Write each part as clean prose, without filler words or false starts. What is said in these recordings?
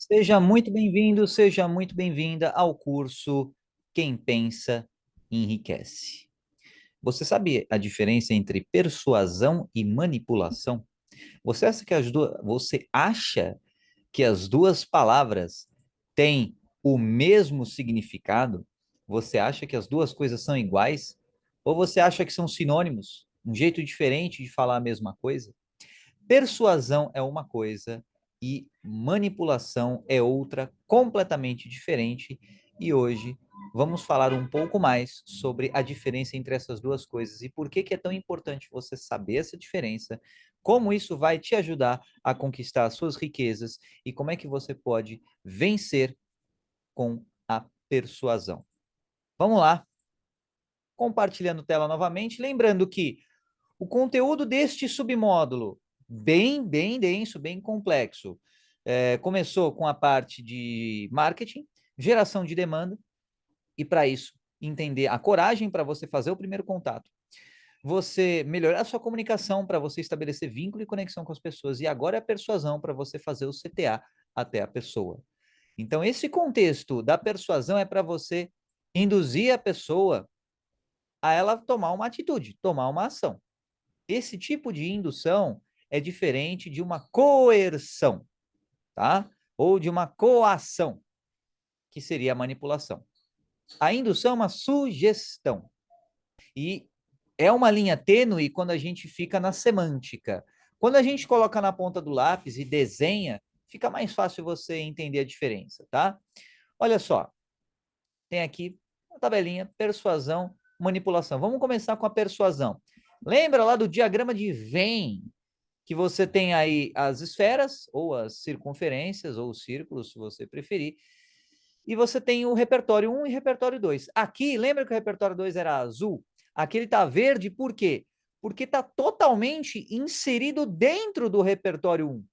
Seja muito bem-vindo, seja muito bem-vinda ao curso Quem Pensa Enriquece. Você sabe a diferença entre persuasão e manipulação? Você acha que as duas palavras têm o mesmo significado? Você acha que as duas coisas são iguais? Ou você acha que são sinônimos? Um jeito diferente de falar a mesma coisa? Persuasão é uma coisa e manipulação é outra completamente diferente. E hoje vamos falar um pouco mais sobre a diferença entre essas duas coisas e por que que é tão importante você saber essa diferença, como isso vai te ajudar a conquistar as suas riquezas e como é que você pode vencer com a persuasão. Vamos lá, compartilhando tela novamente, lembrando que o conteúdo deste submódulo, bem denso, bem complexo, começou com a parte de marketing, geração de demanda, e para isso, entender a coragem para você fazer o primeiro contato, você melhorar a sua comunicação para você estabelecer vínculo e conexão com as pessoas, e agora é a persuasão para você fazer o CTA até a pessoa. Então, esse contexto da persuasão é para você induzir a pessoa a ela tomar uma atitude, tomar uma ação. Esse tipo de indução é diferente de uma coerção, tá? Ou de uma coação, que seria a manipulação. A indução é uma sugestão. E é uma linha tênue quando a gente fica na semântica. Quando a gente coloca na ponta do lápis e desenha, fica mais fácil você entender a diferença, tá? Olha só, tem aqui a tabelinha persuasão, manipulação. Vamos começar com a persuasão. Lembra lá do diagrama de Venn, que você tem aí as esferas, ou as circunferências, ou os círculos, se você preferir, e você tem o repertório um e repertório 2. Aqui, lembra que o repertório 2 era azul? Aqui ele está verde, por quê? Porque está totalmente inserido dentro do repertório um.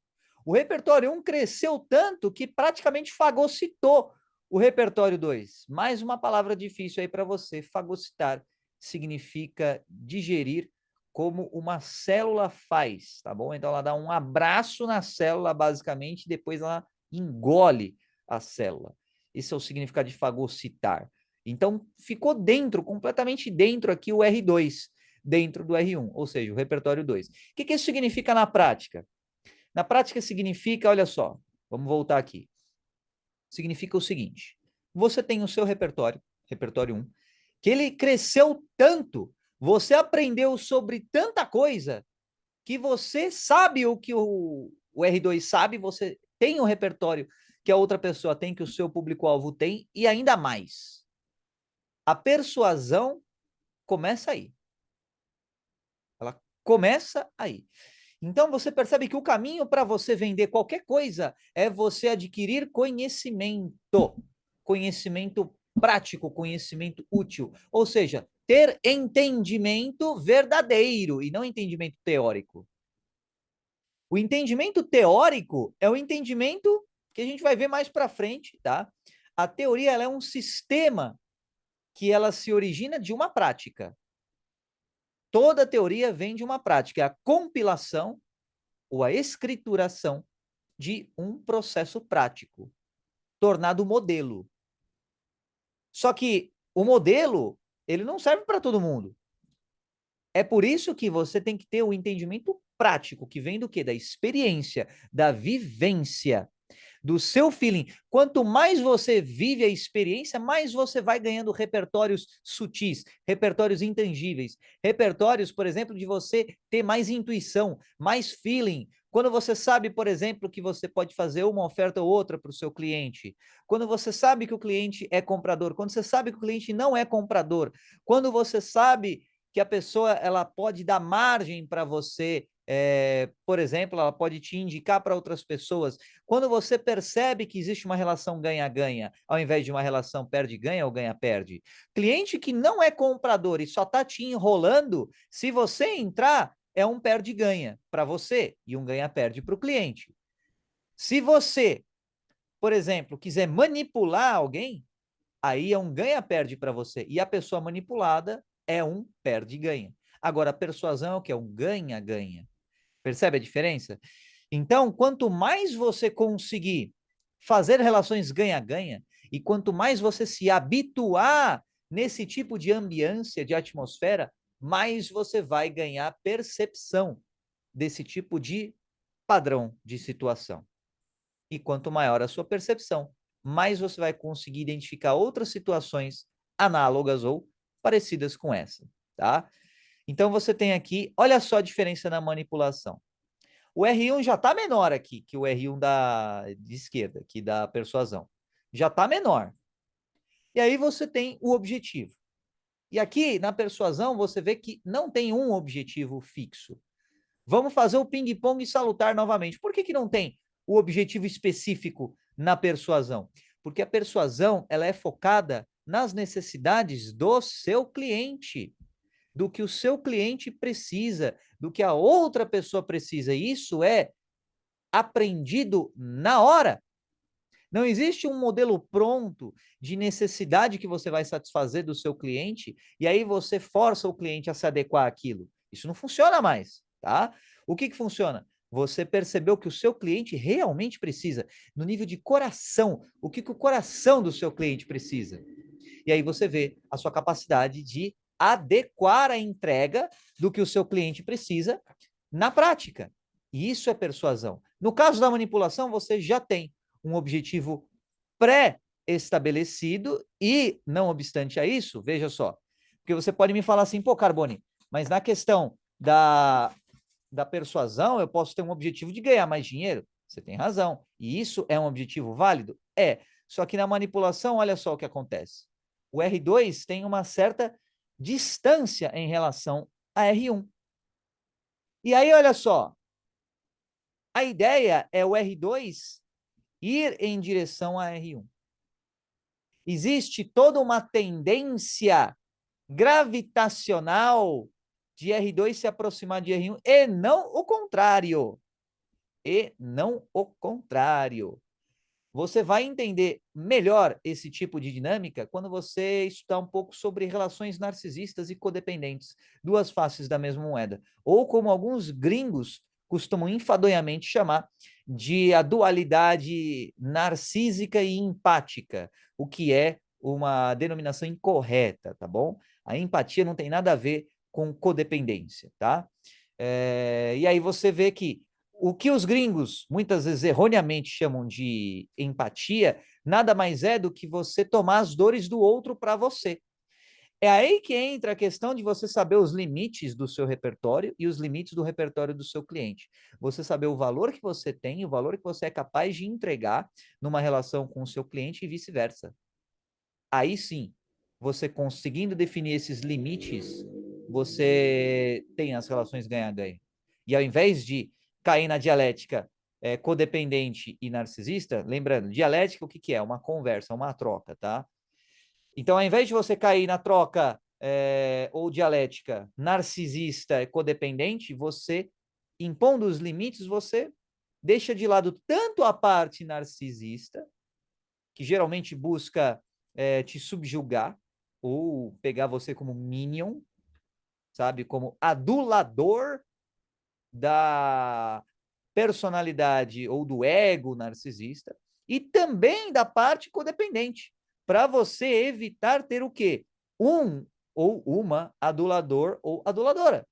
O repertório um cresceu tanto que praticamente fagocitou o repertório 2. Mais uma palavra difícil aí para você. Fagocitar significa digerir como uma célula faz, tá bom? Então ela dá um abraço na célula, basicamente, e depois ela engole a célula. Esse é o significado de fagocitar. Então ficou dentro, completamente dentro aqui o R2, dentro do R1, ou seja, o repertório 2. O que que isso significa na prática? Na prática significa, olha só, vamos voltar aqui. Significa o seguinte: você tem o seu repertório, repertório 1, que ele cresceu tanto, você aprendeu sobre tanta coisa, que você sabe o que o R2 sabe, você tem o repertório que a outra pessoa tem, que o seu público-alvo tem, e ainda mais. A persuasão começa aí. Ela começa aí. Então você percebe que o caminho para você vender qualquer coisa é você adquirir conhecimento, conhecimento prático, conhecimento útil, ou seja, ter entendimento verdadeiro e não entendimento teórico. O entendimento teórico é o entendimento que a gente vai ver mais para frente, tá? A teoria ela é um sistema que ela se origina de uma prática. Toda teoria vem de uma prática, é a compilação ou a escrituração de um processo prático, tornado modelo. Só que o modelo, ele não serve para todo mundo. É por isso que você tem que ter o entendimento prático, que vem do quê? Da experiência, da vivência, do seu feeling. Quanto mais você vive a experiência, mais você vai ganhando repertórios sutis, repertórios intangíveis, repertórios, por exemplo, de você ter mais intuição, mais feeling. Quando você sabe, por exemplo, que você pode fazer uma oferta ou outra para o seu cliente, quando você sabe que o cliente é comprador, quando você sabe que o cliente não é comprador, quando você sabe que a pessoa ela pode dar margem para você, por exemplo, ela pode te indicar para outras pessoas. Quando você percebe que existe uma relação ganha-ganha, ao invés de uma relação perde-ganha ou ganha-perde. Cliente que não é comprador e só está te enrolando, se você entrar, é um perde-ganha para você e um ganha-perde para o cliente. Se você, por exemplo, quiser manipular alguém, aí é um ganha-perde para você. E a pessoa manipulada é um perde-ganha. Agora, a persuasão é o que? É um ganha-ganha. Percebe a diferença? Então, quanto mais você conseguir fazer relações ganha-ganha, e quanto mais você se habituar nesse tipo de ambiência, de atmosfera, mais você vai ganhar percepção desse tipo de padrão de situação. E quanto maior a sua percepção, mais você vai conseguir identificar outras situações análogas ou parecidas com essa, tá? Então você tem aqui, olha só a diferença na manipulação. O R1 já está menor aqui que o R1 de esquerda, aqui da persuasão. Já está menor. E aí você tem o objetivo. E aqui na persuasão você vê que não tem um objetivo fixo. Vamos fazer o ping-pong salutar novamente. Por que não tem o objetivo específico na persuasão? Porque a persuasão ela é focada nas necessidades do seu cliente, do que o seu cliente precisa, do que a outra pessoa precisa. E isso é aprendido na hora. Não existe um modelo pronto de necessidade que você vai satisfazer do seu cliente e aí você força o cliente a se adequar àquilo. Isso não funciona mais, tá? O que funciona? Você percebeu que o seu cliente realmente precisa, no nível de coração, o que o coração do seu cliente precisa. E aí você vê a sua capacidade de adequar a entrega do que o seu cliente precisa na prática. E isso é persuasão. No caso da manipulação, você já tem um objetivo pré-estabelecido e, não obstante a isso, veja só, porque você pode me falar assim, pô, Carbone, mas na questão da persuasão, eu posso ter um objetivo de ganhar mais dinheiro. Você tem razão. E isso é um objetivo válido? É. Só que na manipulação, olha só o que acontece. O R2 tem uma certa distância em relação a R1. E aí, olha só, a ideia é o R2 ir em direção a R1. Existe toda uma tendência gravitacional de R2 se aproximar de R1 e não o contrário. E não o contrário. Você vai entender melhor esse tipo de dinâmica quando você estudar um pouco sobre relações narcisistas e codependentes, duas faces da mesma moeda, ou como alguns gringos costumam enfadonhamente chamar de a dualidade narcísica e empática, o que é uma denominação incorreta, tá bom? A empatia não tem nada a ver com codependência, tá? E aí você vê que o que os gringos muitas vezes erroneamente chamam de empatia, nada mais é do que você tomar as dores do outro para você. É aí que entra a questão de você saber os limites do seu repertório e os limites do repertório do seu cliente. Você saber o valor que você tem, o valor que você é capaz de entregar numa relação com o seu cliente e vice-versa. Aí sim, você conseguindo definir esses limites, você tem as relações ganha-ganha. E ao invés de cair na dialética codependente e narcisista, lembrando, dialética o que é? Uma conversa, uma troca, tá? Então, ao invés de você cair na troca ou dialética narcisista e codependente, você, impondo os limites, você deixa de lado tanto a parte narcisista, que geralmente busca te subjugar ou pegar você como minion, sabe? Como adulador da personalidade ou do ego narcisista e também da parte codependente, para você evitar ter o quê? Um ou uma adulador ou aduladora.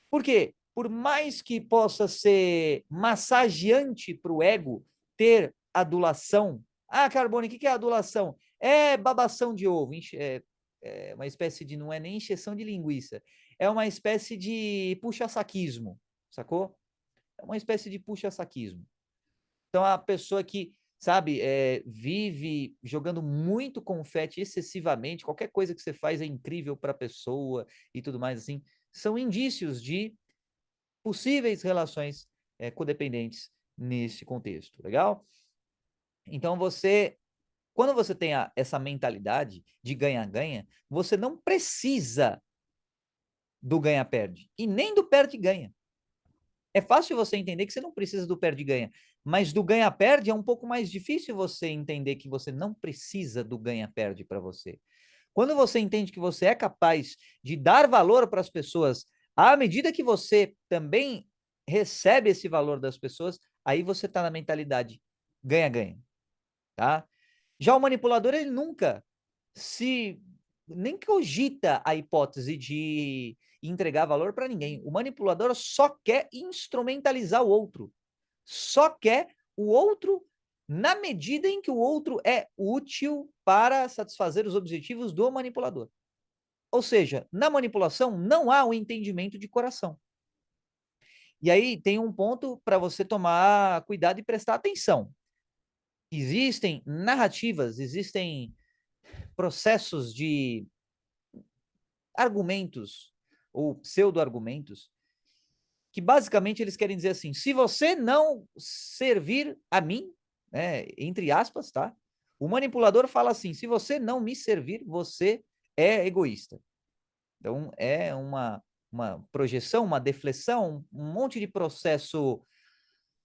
Por quê? Por mais que possa ser massageante para o ego ter adulação. Ah, Carbone, o que é adulação? É babação de ovo, é uma espécie de, não é nem encheção de linguiça, é uma espécie de puxa-saquismo, sacou? É uma espécie de puxa-saquismo. Então, a pessoa que, sabe, vive jogando muito confete excessivamente, qualquer coisa que você faz é incrível para a pessoa e tudo mais assim, são indícios de possíveis relações codependentes nesse contexto, legal? Então, quando você tem essa mentalidade de ganha-ganha, você não precisa do ganha-perde e nem do perde-ganha. É fácil você entender que você não precisa do perde-ganha, mas do ganha-perde é um pouco mais difícil você entender que você não precisa do ganha-perde para você. Quando você entende que você é capaz de dar valor para as pessoas, à medida que você também recebe esse valor das pessoas, aí você está na mentalidade ganha-ganha. tá? Já o manipulador, ele nunca se nem cogita a hipótese de entregar valor para ninguém. O manipulador só quer instrumentalizar o outro. Só quer o outro na medida em que o outro é útil para satisfazer os objetivos do manipulador. Ou seja, na manipulação não há o entendimento de coração. E aí tem um ponto para você tomar cuidado e prestar atenção. Existem narrativas, existem processos de argumentos ou pseudo-argumentos que basicamente eles querem dizer assim: se você não servir a mim, né, entre aspas, tá? O manipulador fala assim: se você não me servir, você é egoísta. Então é uma projeção, uma deflexão, um monte de processo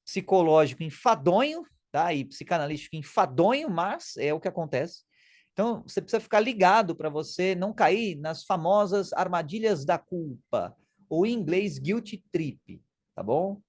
psicológico enfadonho, tá? E psicanalítico enfadonho, mas é o que acontece. Então, você precisa ficar ligado para você não cair nas famosas armadilhas da culpa, ou em inglês, guilt trip, tá bom?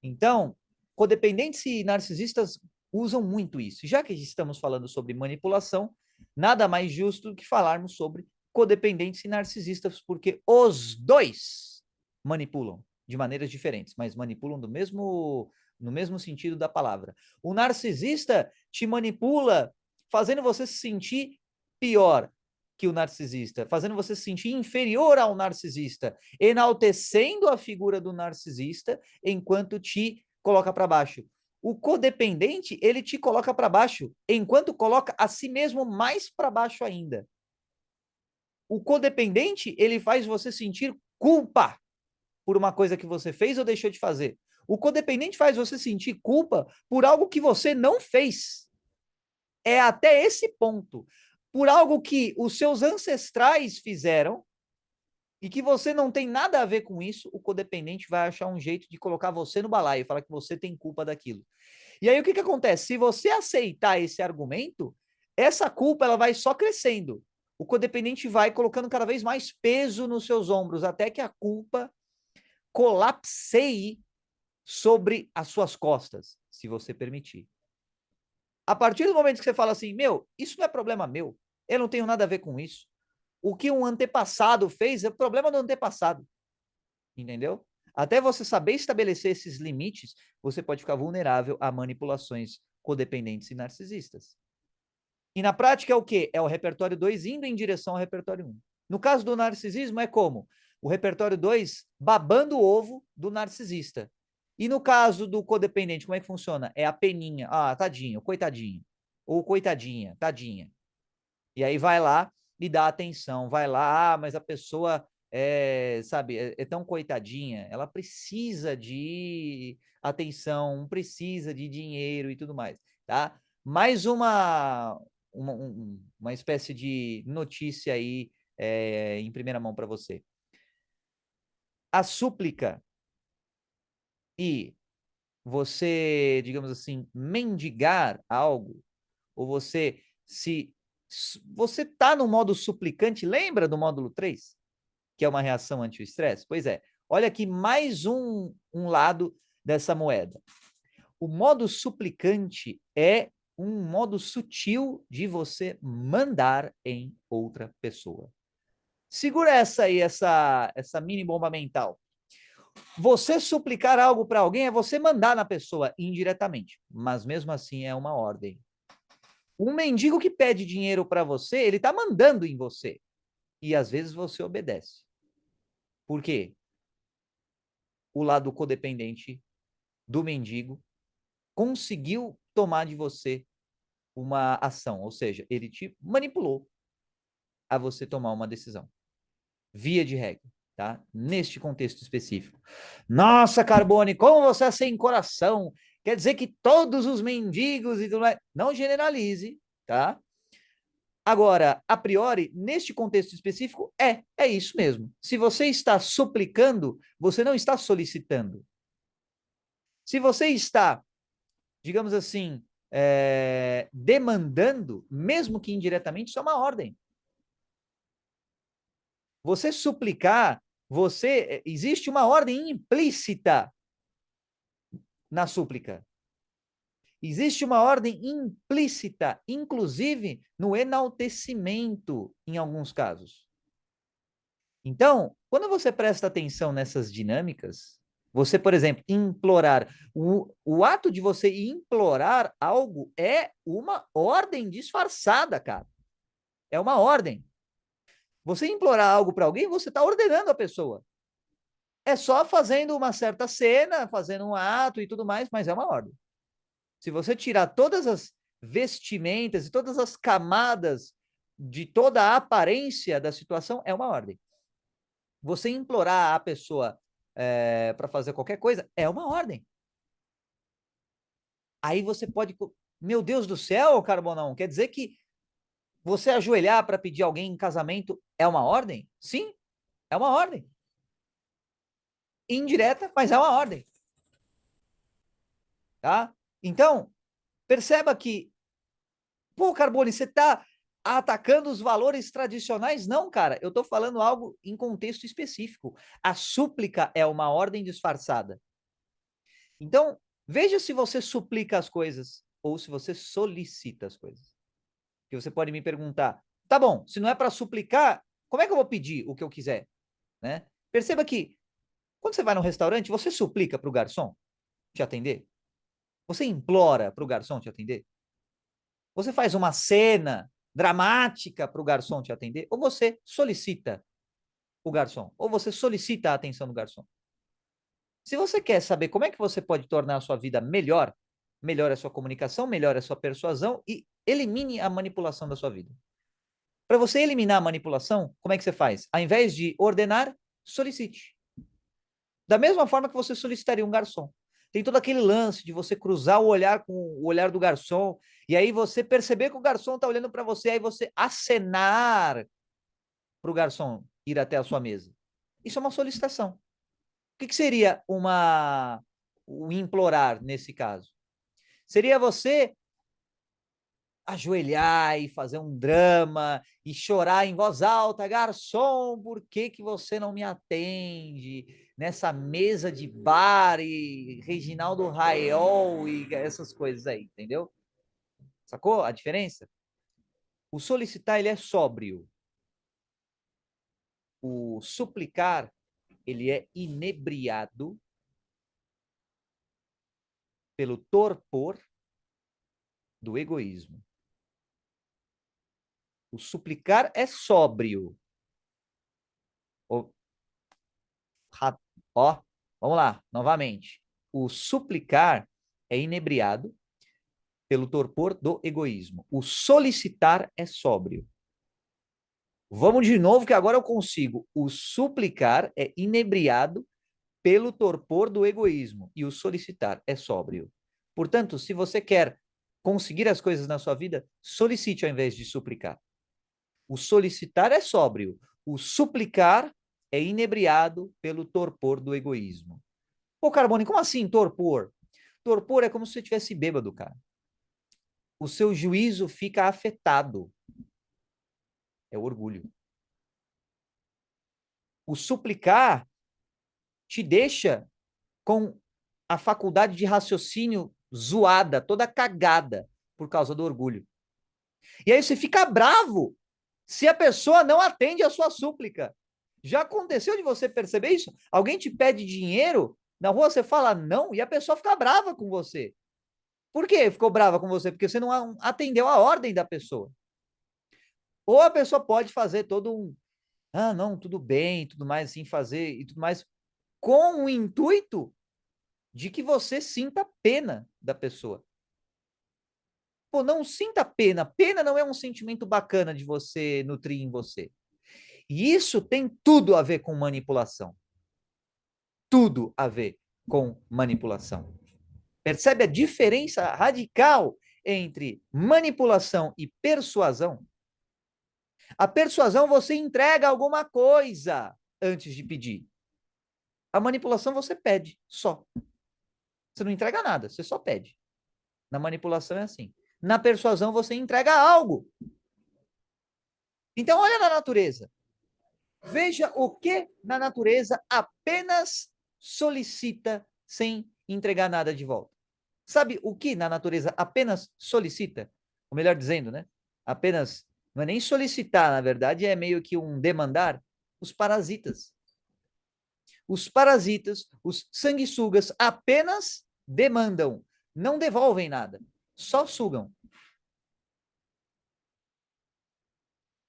Então, codependentes e narcisistas usam muito isso. Já que estamos falando sobre manipulação, nada mais justo do que falarmos sobre codependentes e narcisistas, porque os dois manipulam de maneiras diferentes, mas manipulam no mesmo sentido da palavra. O narcisista te manipula fazendo você se sentir pior que o narcisista, fazendo você se sentir inferior ao narcisista, enaltecendo a figura do narcisista enquanto te coloca para baixo. O codependente, ele te coloca para baixo, enquanto coloca a si mesmo mais para baixo ainda. O codependente, ele faz você sentir culpa por uma coisa que você fez ou deixou de fazer. O codependente faz você sentir culpa por algo que você não fez. É até esse ponto. Por algo que os seus ancestrais fizeram e que você não tem nada a ver com isso, o codependente vai achar um jeito de colocar você no balaio e falar que você tem culpa daquilo. E aí o que acontece? Se você aceitar esse argumento, essa culpa ela vai só crescendo. O codependente vai colocando cada vez mais peso nos seus ombros, até que a culpa colapseie sobre as suas costas, se você permitir. A partir do momento que você fala assim, meu, isso não é problema meu, eu não tenho nada a ver com isso. O que um antepassado fez é problema do antepassado. Entendeu? Até você saber estabelecer esses limites, você pode ficar vulnerável a manipulações codependentes e narcisistas. E na prática é o quê? É o repertório 2 indo em direção ao repertório 1. No caso do narcisismo é como? O repertório 2 babando o ovo do narcisista. E no caso do codependente, como é que funciona? É a peninha. Ah, tadinho, coitadinho. Ou coitadinha, tadinha. E aí vai lá e dá atenção, vai lá, mas a pessoa sabe, é tão coitadinha, ela precisa de atenção, precisa de dinheiro e tudo mais, tá? Mais uma espécie de notícia aí em primeira mão para você. A súplica e você, digamos assim, mendigar algo, ou você tá no modo suplicante, lembra do módulo 3? Que é uma reação anti estresse? Pois é, olha aqui mais um lado dessa moeda. O modo suplicante é um modo sutil de você mandar em outra pessoa. Segura essa aí, essa mini bomba mental. Você suplicar algo para alguém é você mandar na pessoa indiretamente, mas mesmo assim é uma ordem. Um mendigo que pede dinheiro para você, ele está mandando em você. E às vezes você obedece. Por quê? O lado codependente do mendigo conseguiu tomar de você uma ação, ou seja, ele te manipulou a você tomar uma decisão. Via de regra, tá? Neste contexto específico. Nossa, Carbone, como você é sem coração? Quer dizer que todos os mendigos e tudo mais. Não generalize, tá? Agora, a priori, neste contexto específico, é isso mesmo. Se você está suplicando, você não está solicitando. Se você está, digamos assim, demandando, mesmo que indiretamente, isso é uma ordem. Você suplicar, existe uma ordem implícita na súplica. Existe uma ordem implícita, inclusive no enaltecimento, em alguns casos. Então, quando você presta atenção nessas dinâmicas, você, por exemplo, implorar, o ato de você implorar algo é uma ordem disfarçada, cara. É uma ordem. Você implorar algo para alguém, você está ordenando a pessoa. É só fazendo uma certa cena, fazendo um ato e tudo mais, mas é uma ordem. Se você tirar todas as vestimentas e todas as camadas de toda a aparência da situação, é uma ordem. Você implorar a pessoa para fazer qualquer coisa é uma ordem. Aí você pode. Meu Deus do céu, Carbonão, quer dizer que você ajoelhar para pedir alguém em casamento é uma ordem? Sim, é uma ordem. Indireta, mas é uma ordem. Tá? Então, perceba que, pô, Carbone, você está atacando os valores tradicionais? Não, cara, eu estou falando algo em contexto específico. A súplica é uma ordem disfarçada. Então, veja se você suplica as coisas ou se você solicita as coisas. Que você pode me perguntar, tá bom, se não é para suplicar, como é que eu vou pedir o que eu quiser? Né? Perceba que, quando você vai num restaurante, você suplica para o garçom te atender? Você implora para o garçom te atender? Você faz uma cena dramática para o garçom te atender? Ou você solicita o garçom? Ou você solicita a atenção do garçom? Se você quer saber como é que você pode tornar a sua vida melhor, melhore a sua comunicação, melhore a sua persuasão e elimine a manipulação da sua vida. Para você eliminar a manipulação, como é que você faz? Ao invés de ordenar, solicite. Da mesma forma que você solicitaria um garçom. Tem todo aquele lance de você cruzar o olhar com o olhar do garçom, e aí você perceber que o garçom está olhando para você, aí você acenar para o garçom ir até a sua mesa. Isso é uma solicitação. O que seria o implorar nesse caso? Seria você ajoelhar e fazer um drama e chorar em voz alta, garçom, por que que você não me atende nessa mesa de bar e Reginaldo Raiol e essas coisas aí, entendeu? Sacou a diferença? O solicitar, ele é sóbrio. O suplicar, ele é inebriado pelo torpor do egoísmo. O suplicar é sóbrio. Ó, vamos lá, novamente. O suplicar é inebriado pelo torpor do egoísmo. O solicitar é sóbrio. Vamos de novo, que agora eu consigo. O suplicar é inebriado pelo torpor do egoísmo. E o solicitar é sóbrio. Portanto, se você quer conseguir as coisas na sua vida, solicite ao invés de suplicar. O solicitar é sóbrio. O suplicar é inebriado pelo torpor do egoísmo. Pô, Carbone, como assim torpor? Torpor é como se você estivesse bêbado, cara. O seu juízo fica afetado. É o orgulho. O suplicar te deixa com a faculdade de raciocínio zoada, toda cagada, por causa do orgulho. E aí você fica bravo se a pessoa não atende a sua súplica. Já aconteceu de você perceber isso? Alguém te pede dinheiro, na rua você fala não e a pessoa fica brava com você. Por que ficou brava com você? Porque você não atendeu a ordem da pessoa. Ou a pessoa pode fazer todo não, tudo bem, tudo mais assim, fazer e tudo mais, com o intuito de que você sinta pena da pessoa. Pô, não sinta pena. Pena não é um sentimento bacana de você nutrir em você. E isso tem tudo a ver com manipulação. Tudo a ver com manipulação. Percebe a diferença radical entre manipulação e persuasão? A persuasão você entrega alguma coisa antes de pedir. A manipulação você pede só. Você não entrega nada, você só pede. Na manipulação é assim. Na persuasão você entrega algo. Então olha na natureza. Veja o que na natureza apenas solicita sem entregar nada de volta. Sabe o que na natureza apenas solicita? Ou melhor dizendo, né? Apenas, não é nem solicitar, na verdade, é meio que um demandar. Os parasitas. Os parasitas, os sanguessugas, apenas demandam, não devolvem nada, só sugam.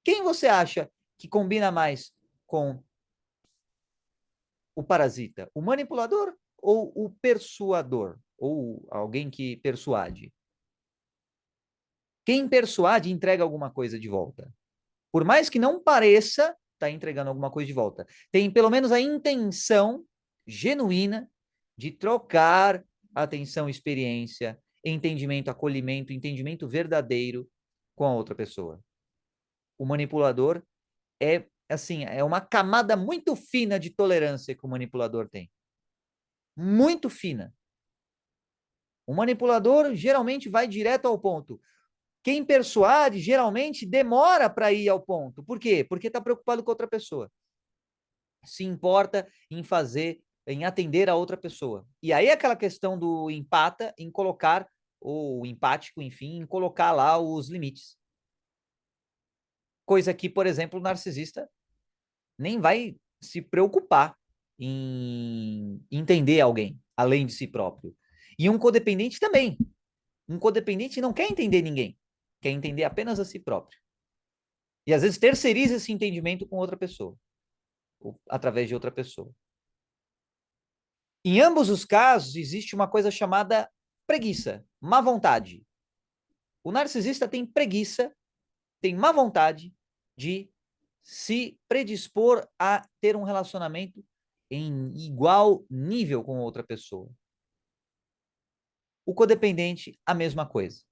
Quem você acha que combina mais com o parasita? O manipulador ou o persuador? Ou alguém que persuade? Quem persuade entrega alguma coisa de volta. Por mais que não pareça, está entregando alguma coisa de volta. Tem pelo menos a intenção genuína de trocar atenção, experiência, entendimento, acolhimento, entendimento verdadeiro com a outra pessoa. O manipulador é assim, é uma camada muito fina de tolerância que o manipulador tem. Muito fina. O manipulador geralmente vai direto ao ponto. Quem persuade geralmente demora para ir ao ponto. Por quê? Porque está preocupado com outra pessoa. Se importa em fazer, em atender a outra pessoa. E aí aquela questão do empata, em colocar, ou empático, enfim, em colocar lá os limites. Coisa que, por exemplo, o narcisista nem vai se preocupar em entender alguém, além de si próprio. E um codependente também. Um codependente não quer entender ninguém, quer entender apenas a si próprio. E às vezes terceiriza esse entendimento com outra pessoa, ou através de outra pessoa. Em ambos os casos, existe uma coisa chamada preguiça, má vontade. O narcisista tem preguiça, tem má vontade de se predispor a ter um relacionamento em igual nível com outra pessoa. O codependente, a mesma coisa.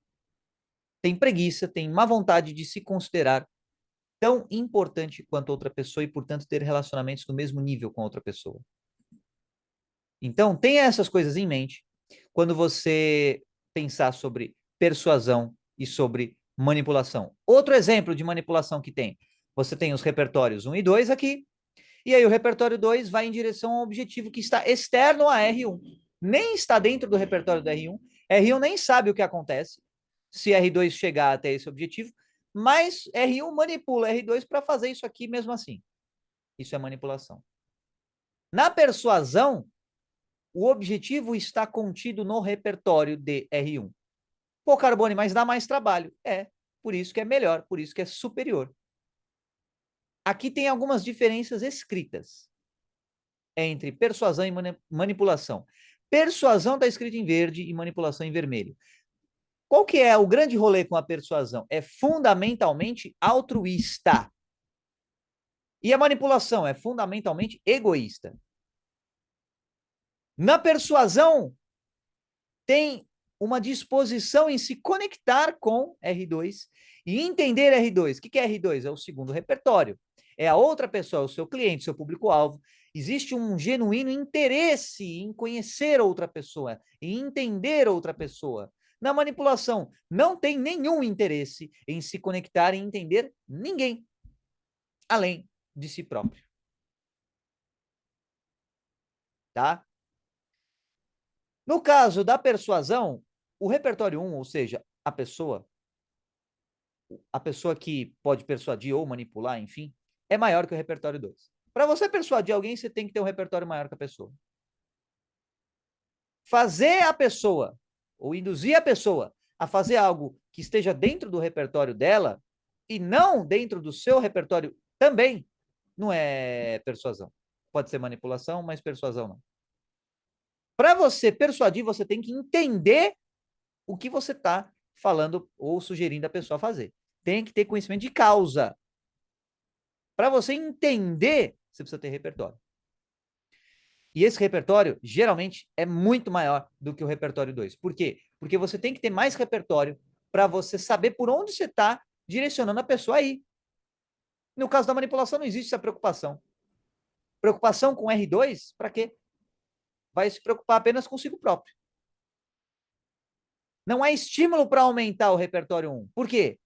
Tem preguiça, tem má vontade de se considerar tão importante quanto outra pessoa e, portanto, ter relacionamentos do mesmo nível com outra pessoa. Então, tenha essas coisas em mente quando você pensar sobre persuasão e sobre manipulação. Outro exemplo de manipulação que tem, você tem os repertórios 1 e 2 aqui, e aí o repertório 2 vai em direção ao objetivo que está externo a R1. Nem está dentro do repertório do R1. R1 nem sabe o que acontece se R2 chegar até esse objetivo, mas R1 manipula R2 para fazer isso aqui mesmo assim. Isso é manipulação. Na persuasão, o objetivo está contido no repertório de R1. Pô, Carbone, mas dá mais trabalho. É, por isso que é melhor, por isso que é superior. Aqui tem algumas diferenças escritas entre persuasão e manipulação. Persuasão está escrito em verde e manipulação em vermelho. Qual que é o grande rolê com a persuasão? É fundamentalmente altruísta. E a manipulação é fundamentalmente egoísta. Na persuasão, tem uma disposição em se conectar com R2 e entender R2. O que é R2? É o segundo repertório. É a outra pessoa, o seu cliente, seu público-alvo. Existe um genuíno interesse em conhecer outra pessoa, em entender outra pessoa. Na manipulação, não tem nenhum interesse em se conectar e entender ninguém, além de si próprio. Tá? No caso da persuasão, o repertório 1, ou seja, a pessoa que pode persuadir ou manipular, enfim, é maior que o repertório 2. Para você persuadir alguém, você tem que ter um repertório maior que a pessoa. Fazer a pessoa, ou induzir a pessoa a fazer algo que esteja dentro do repertório dela e não dentro do seu repertório também, não é persuasão. Pode ser manipulação, mas persuasão não. Para você persuadir, você tem que entender o que você está falando ou sugerindo a pessoa fazer. Tem que ter conhecimento de causa. Para você entender, você precisa ter repertório. E esse repertório, geralmente, é muito maior do que o repertório 2. Por quê? Porque você tem que ter mais repertório para você saber por onde você está direcionando a pessoa aí. No caso da manipulação, não existe essa preocupação. Preocupação com R2, para quê? Vai se preocupar apenas consigo próprio. Não há estímulo para aumentar o repertório 1. Por quê?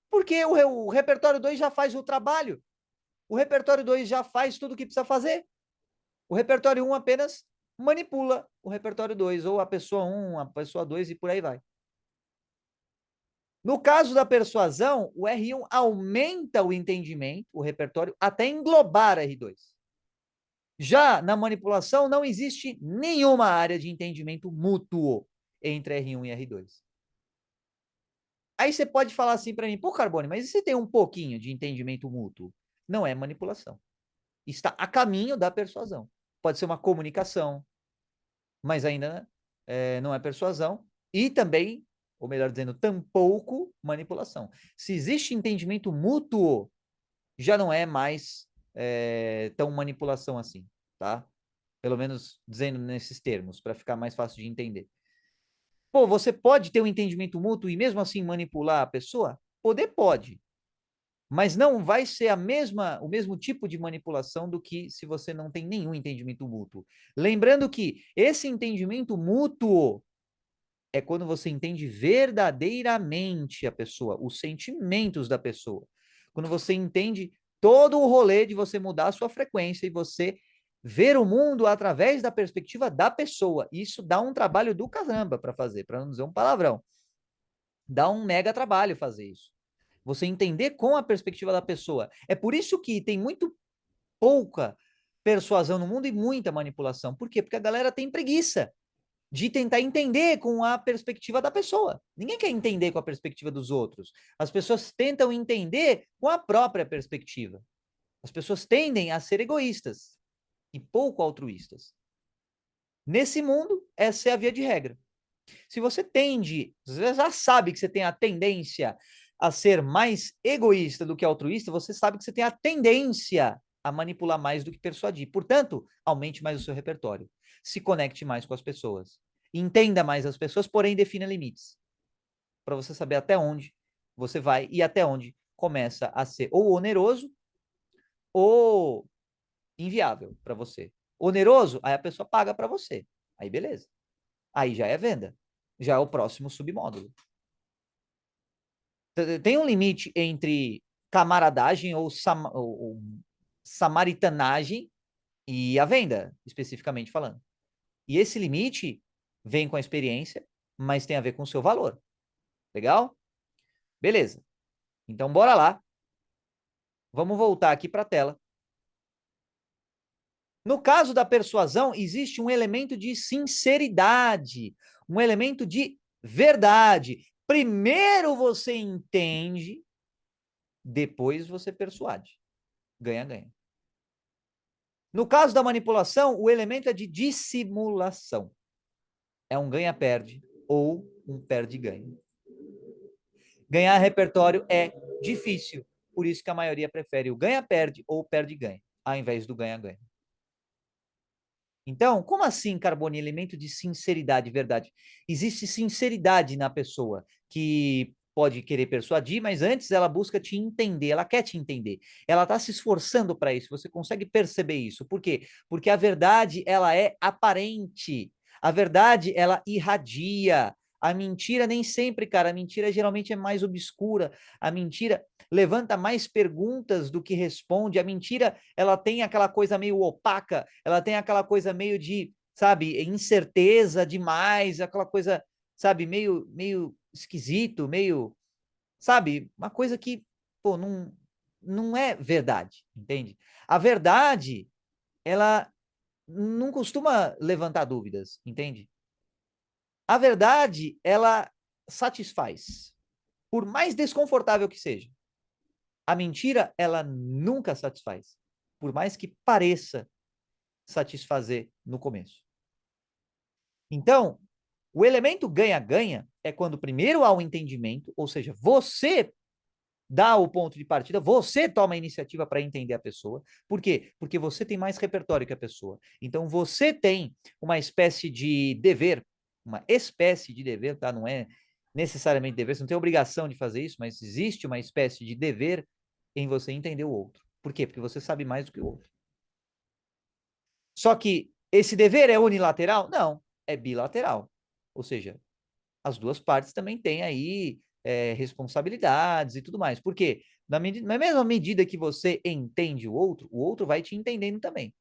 Porque o repertório 2 já faz o trabalho. O repertório 2 já faz tudo o que precisa fazer. O repertório 1 apenas manipula o repertório 2, ou a pessoa 1, a pessoa 2 e por aí vai. No caso da persuasão, o R1 aumenta o entendimento, o repertório, até englobar R2. Já na manipulação, não existe nenhuma área de entendimento mútuo entre R1 e R2. Aí você pode falar assim para mim, pô, Carbone, mas e se tem um pouquinho de entendimento mútuo? Não é manipulação. Está a caminho da persuasão. Pode ser uma comunicação, mas ainda não é persuasão. E também, ou melhor dizendo, tampouco manipulação. Se existe entendimento mútuo, já não é mais tão manipulação assim, tá? Pelo menos dizendo nesses termos, para ficar mais fácil de entender. Pô, você pode ter um entendimento mútuo e mesmo assim manipular a pessoa? Poder pode, mas não vai ser o mesmo tipo de manipulação do que se você não tem nenhum entendimento mútuo. Lembrando que esse entendimento mútuo é quando você entende verdadeiramente a pessoa, os sentimentos da pessoa. Quando você entende todo o rolê de você mudar a sua frequência e você ver o mundo através da perspectiva da pessoa. Isso dá um trabalho do caramba para fazer, para não dizer um palavrão. Dá um mega trabalho fazer isso. Você entender com a perspectiva da pessoa. É por isso que tem muito pouca persuasão no mundo e muita manipulação. Por quê? Porque a galera tem preguiça de tentar entender com a perspectiva da pessoa. Ninguém quer entender com a perspectiva dos outros. As pessoas tentam entender com a própria perspectiva. As pessoas tendem a ser egoístas e pouco altruístas. Nesse mundo, essa é a via de regra. Se você tende, você já sabe que você tem a tendência a ser mais egoísta do que altruísta, você sabe que você tem a tendência a manipular mais do que persuadir. Portanto, aumente mais o seu repertório. Se conecte mais com as pessoas. Entenda mais as pessoas, porém defina limites. Para você saber até onde você vai e até onde começa a ser ou oneroso ou inviável para você. Oneroso, aí a pessoa paga para você. Aí beleza. Aí já é venda. Já é o próximo submódulo. Tem um limite entre camaradagem ou samaritanagem e a venda, especificamente falando. E esse limite vem com a experiência, mas tem a ver com o seu valor. Legal? Beleza. Então, bora lá. Vamos voltar aqui para a tela. No caso da persuasão, existe um elemento de sinceridade, um elemento de verdade. Primeiro você entende, depois você persuade. Ganha-ganha. No caso da manipulação, o elemento é de dissimulação. É um ganha-perde ou um perde-ganha. Ganhar repertório é difícil, por isso que a maioria prefere o ganha-perde ou perde-ganha, ao invés do ganha-ganha. Então, como assim, Carbone, elemento de sinceridade, verdade? Existe sinceridade na pessoa que pode querer persuadir, mas antes ela busca te entender, ela quer te entender. Ela está se esforçando para isso, você consegue perceber isso. Por quê? Porque a verdade, ela é aparente. A verdade, ela irradia. A mentira nem sempre, cara, a mentira geralmente é mais obscura. A mentira levanta mais perguntas do que responde. A mentira, ela tem aquela coisa meio opaca, ela tem aquela coisa meio de, sabe, incerteza demais, aquela coisa, sabe, meio esquisito, meio, sabe, uma coisa que, pô, não é verdade, entende? A verdade, ela não costuma levantar dúvidas, entende? A verdade, ela satisfaz, por mais desconfortável que seja. A mentira, ela nunca satisfaz, por mais que pareça satisfazer no começo. Então, o elemento ganha-ganha é quando primeiro há o entendimento, ou seja, você dá o ponto de partida, você toma a iniciativa para entender a pessoa. Por quê? Porque você tem mais repertório que a pessoa. Então, você tem uma espécie de dever, tá? Não é necessariamente dever, você não tem obrigação de fazer isso, mas existe uma espécie de dever em você entender o outro. Por quê? Porque você sabe mais do que o outro. Só que esse dever é unilateral? Não, é bilateral. Ou seja, as duas partes também têm aí responsabilidades e tudo mais. Por quê? Na mesma medida que você entende o outro vai te entendendo também.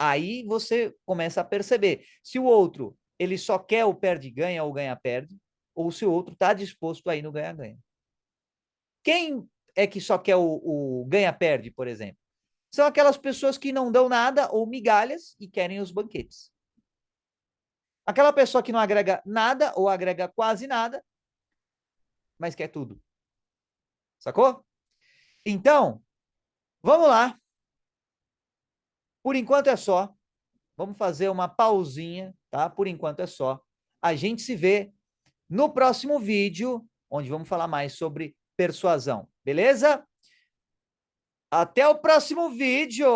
Aí você começa a perceber se o outro ele só quer o perde-ganha ou ganha-perde, ou se o outro está disposto a ir no ganha-ganha. Quem é que só quer o ganha-perde, por exemplo? São aquelas pessoas que não dão nada ou migalhas e querem os banquetes. Aquela pessoa que não agrega nada ou agrega quase nada, mas quer tudo. Sacou? Então, vamos lá. Por enquanto é só. Vamos fazer uma pausinha, tá? Por enquanto é só. A gente se vê no próximo vídeo, onde vamos falar mais sobre persuasão. Beleza? Até o próximo vídeo!